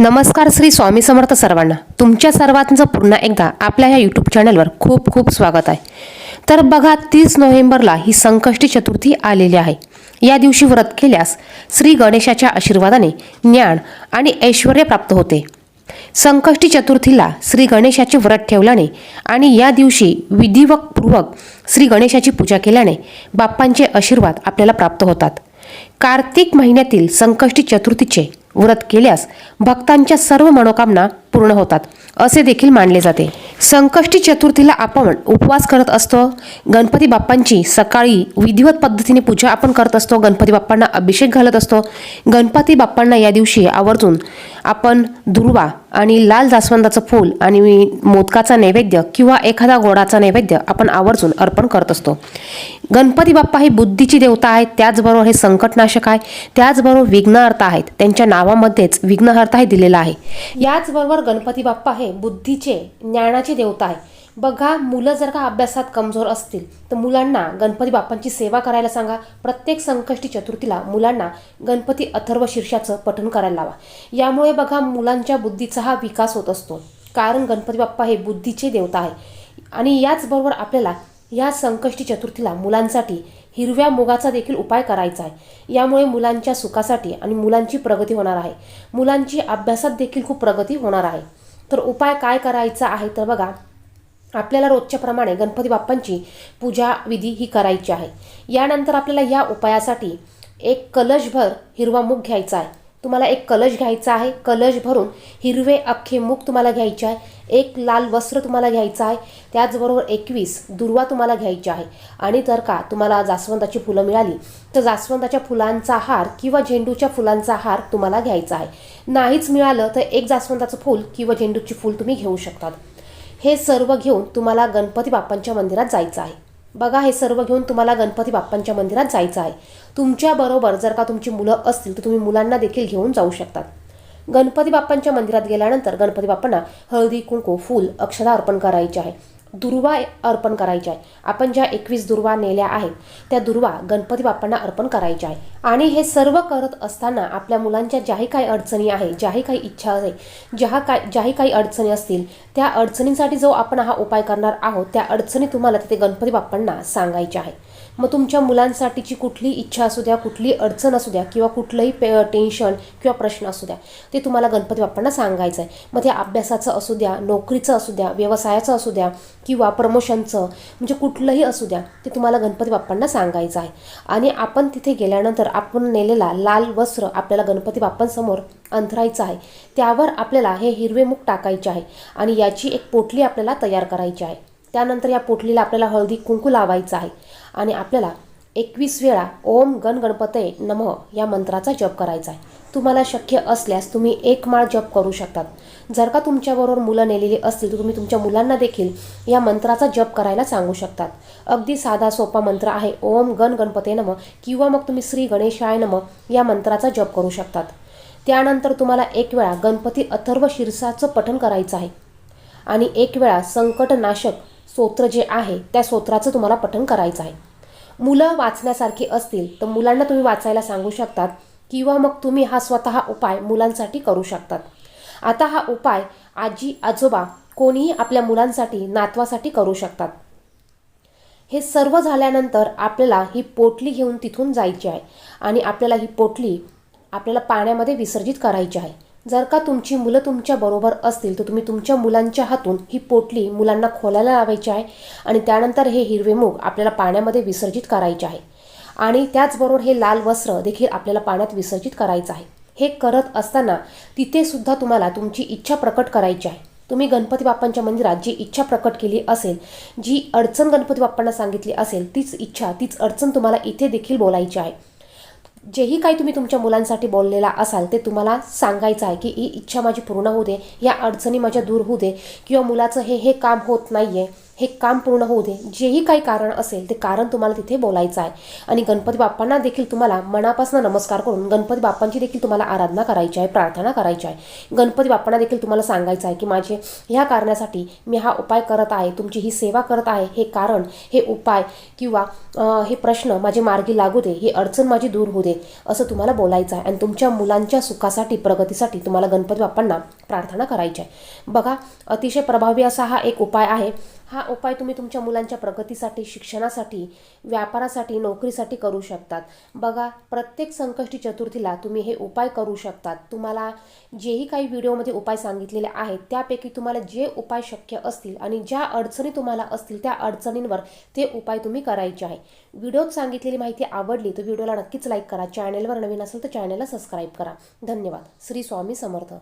नमस्कार श्री स्वामी समर्थ सर्वांना. तुमच्या सर्वांचं पुन्हा एकदा आपल्या ह्या यूट्यूब चॅनलवर खूप खूप स्वागत आहे. तर बघा, 30 नोव्हेंबरला ही संकष्टी चतुर्थी आलेली आहे. या दिवशी व्रत केल्यास श्री गणेशाच्या आशीर्वादाने ज्ञान आणि ऐश्वर्य प्राप्त होते. संकष्टी चतुर्थीला श्री गणेशाचे व्रत ठेवल्याने आणि या दिवशी विधिपूर्वक श्री गणेशाची पूजा केल्याने बाप्पांचे आशीर्वाद आपल्याला प्राप्त होतात. कार्तिक महिन्यातील संकष्टी चतुर्थीचे व्रत केल्यास भक्तांच्या सर्व मनोकामना पूर्ण होतात असे देखील मानले जाते. संकष्टी चतुर्थीला आपण उपवास करत असतो. गणपती बाप्पांची सकाळी विधिवत पद्धतीने पूजा आपण करत असतो. गणपती बाप्पांना अभिषेक घालत असतो. गणपती बाप्पांना या दिवशी आवर्जून आपण दुर्वा आणि लाल जास्वंदाचं फूल आणि मोदकाचा नैवेद्य किंवा एखादा गोडाचा नैवेद्य आपण आवर्जून अर्पण करत असतो. गणपती बाप्पा हे बुद्धीची देवता आहेत, त्याचबरोबर हे संकटनाशक आहे, त्याचबरोबर विघ्नहर्ता आहेत. त्यांच्या नावामध्येच विघ्नहर्ता हे दिलेला आहे. याचबरोबर गणपती बाप्पा हे बुद्धीचे, ज्ञानाचे देवता आहे. बघा, मुलं जर का अभ्यासात कमजोर असतील तर मुलांना गणपती बाप्पांची सेवा करायला सांगा. प्रत्येक संकष्टी चतुर्थीला मुलांना गणपती अथर्व शीर्षाचं पठण करायला लावा. यामुळे बघा, मुलांच्या बुद्धीचा हा विकास होत असतो, कारण गणपती बाप्पा हे बुद्धीचे देवता आहे. आणि याचबरोबर आपल्याला या संकष्टी चतुर्थीला मुलांसाठी हिरव्या मुगाचा देखील उपाय करायचा आहे. यामुळे मुलांच्या सुखासाठी आणि मुलांची प्रगती होणार आहे. मुलांची अभ्यासात देखील खूप प्रगती होणार आहे. तर उपाय काय करायचा आहे तर बघा, आपल्याला रोजच्या प्रमाणे गणपती बाप्पांची पूजा विधी ही करायची आहे. यानंतर आपल्याला या उपायासाठी एक कलशभर हिरवा मूग घ्यायचा आहे. तुम्हाला एक कलश घ्यायचा आहे. कलश भरून हिरवे अख्खे मूग तुम्हाला घ्यायचे आहे. एक लाल वस्त्र तुम्हाला घ्यायचं आहे. त्याचबरोबर 21 दुर्वा तुम्हाला घ्यायची आहे. आणि जर का तुम्हाला जास्वंदाची फुलं मिळाली तर जास्वंदाच्या फुलांचा हार किंवा झेंडूच्या फुलांचा हार तुम्हाला घ्यायचा आहे. नाहीच मिळालं तर एक जास्वंदाचं फूल किंवा झेंडूची फूल तुम्ही घेऊ शकतात. हे सर्व घेऊन तुम्हाला गणपती बाप्पांच्या मंदिरात जायचं आहे. बघा, हे सर्व घेऊन तुम्हाला गणपती बाप्पांच्या मंदिरात जायचं आहे. तुमच्याबरोबर जर का तुमची मुलं असतील तर तुम्ही मुलांना देखील घेऊन जाऊ शकतात. गणपती बाप्पांच्या मंदिरात गेल्यानंतर गणपती बाप्पांना हळदी, कुंकू, फूल, अक्षता अर्पण करायचे आहे. दुर्वा अर्पण करायच्या आहे. आपण ज्या 21 दुर्वा नेल्या आहेत त्या दुर्वा गणपती बाप्पांना अर्पण करायच्या आहे. आणि हे सर्व करत असताना आपल्या मुलांच्या ज्याही काही अडचणी आहे, ज्याही काही इच्छा आहे, ज्याही काही अडचणी असतील त्या अडचणींसाठी जो आपण हा उपाय करणार आहोत त्या अडचणी तुम्हाला तिथे गणपती बाप्पांना सांगायच्या आहे. मग तुमच्या मुलांसाठीची कुठली इच्छा असू द्या, कुठली अडचण असू द्या किंवा कुठलंही टेन्शन किंवा प्रश्न असू द्या ते तुम्हाला गणपती बाप्पांना सांगायचं आहे. मग ते अभ्यासाचं असू द्या, नोकरीचं असू द्या, व्यवसायाचं असू द्या किंवा प्रमोशनचं, म्हणजे कुठलंही असू द्या ते तुम्हाला गणपती बाप्पांना सांगायचं आहे. आणि आपण तिथे गेल्यानंतर आपण नेलेला लाल वस्त्र आपल्याला गणपती बाप्पांसमोर अंथरायचं आहे. त्यावर आपल्याला हे हिरवे मूग टाकायचे आहे आणि याची एक पोटली आपल्याला तयार करायची आहे. त्यानंतर या पोटलीला आपल्याला हळदी कुंकू लावायचं आहे आणि आपल्याला 21 वेळा ओम गण गणपतये नमः या मंत्राचा जप करायचा आहे. तुम्हाला शक्य असल्यास तुम्ही एक माळ जप करू शकतात. जर का तुमच्याबरोबर मुलं नेलेली असतील तर तुम्ही तुमच्या मुलांना देखील या मंत्राचा जप करायला सांगू शकतात. अगदी साधा सोपा मंत्र आहे ओम गण गणपतये नमः, किंवा मग तुम्ही श्री गणेशाय नमः या मंत्राचा जप करू शकतात. त्यानंतर तुम्हाला एक वेळा गणपती अथर्व शीर्षाचं पठण करायचं आहे आणि एक वेळा संकटनाशक स्तोत्र जे आहे त्या स्तोत्राचं तुम्हाला पठण करायचं आहे. मुलं वाचण्यासारखी असतील तर मुलांना तुम्ही वाचायला सांगू शकतात किंवा मग तुम्ही हा स्वतः उपाय मुलांसाठी करू शकतात. आता हा उपाय आजी आजोबा कोणीही आपल्या मुलांसाठी, नातवासाठी करू शकतात. हे सर्व झाल्यानंतर आपल्याला ही पोटली घेऊन तिथून जायची आहे आणि आपल्याला ही पोटली आपल्याला पाण्यामध्ये विसर्जित करायची आहे. जर का तुमची मुलं तुमच्या बरोबर असतील तर तुम्ही तुमच्या मुलांच्या हातून ही पोटली मुलांना खोलायला लावायची आहे आणि त्यानंतर हे हिरवे मूग आपल्याला पाण्यामध्ये विसर्जित करायचे आहे. आणि त्याचबरोबर हे लाल वस्त्र देखील आपल्याला पाण्यात विसर्जित करायचं आहे. हे करत असताना तिथे सुद्धा तुम्हाला तुमची इच्छा प्रकट करायची आहे. तुम्ही गणपती बाप्पांच्या मंदिरात जी इच्छा प्रकट केली असेल, जी अडचण गणपती बाप्पांना सांगितली असेल, तीच इच्छा, तीच अडचण तुम्हाला इथे देखील बोलायची आहे. जेही काही तुम्ही तुमच्या मुलांसाठी बोललेला असाल ते तुम्हाला सांगायचं आहे की ही इच्छा माझी पूर्ण होऊ दे, या अडचणी माझ्या दूर होऊ दे, किंवा मुलाचं हे काम होत नाही आहे, हे काम पूर्ण होऊ दे, जेही काही कारण असेल ते कारण तुम्हाला तिथे बोलायचं आहे. आणि गणपती बाप्पांना देखील तुम्हाला मनापासून नमस्कार करून गणपती बाप्पांची देखील तुम्हाला आराधना करायची आहे, प्रार्थना करायची आहे. गणपती बाप्पांना देखील तुम्हाला सांगायचं आहे की माझे ह्या कारणासाठी मी हा उपाय करत आहे, तुमची ही सेवा करत आहे, हे कारण, हे उपाय किंवा हे प्रश्न माझे मार्गी लागू दे, ही अडचण माझी दूर होऊ दे, असं तुम्हाला बोलायचं आहे. आणि तुमच्या मुलांच्या सुखासाठी, प्रगतीसाठी तुम्हाला गणपती बाप्पांना प्रार्थना करायची आहे. बघा, अतिशय प्रभावी असा हा एक उपाय आहे. हा उपाय तुम्ही तुमच्या मुलांच्या प्रगतीसाठी, शिक्षणासाठी, व्यापारासाठी, नोकरीसाठी करू शकतात. बघा, प्रत्येक संकष्टी चतुर्थीला तुम्ही हे उपाय करू शकतात. तुम्हाला जेही काही व्हिडिओमध्ये उपाय सांगितलेले आहेत त्यापैकी तुम्हाला जे उपाय शक्य असतील आणि ज्या अडचणी तुम्हाला असतील त्या अडचणींवर ते उपाय तुम्ही करायचे आहे. व्हिडिओत सांगितलेली माहिती आवडली तर व्हिडिओला नक्कीच लाईक करा. चॅनलवर नवीन असेल तर चॅनलला सबस्क्राईब करा. धन्यवाद. श्री स्वामी समर्थ.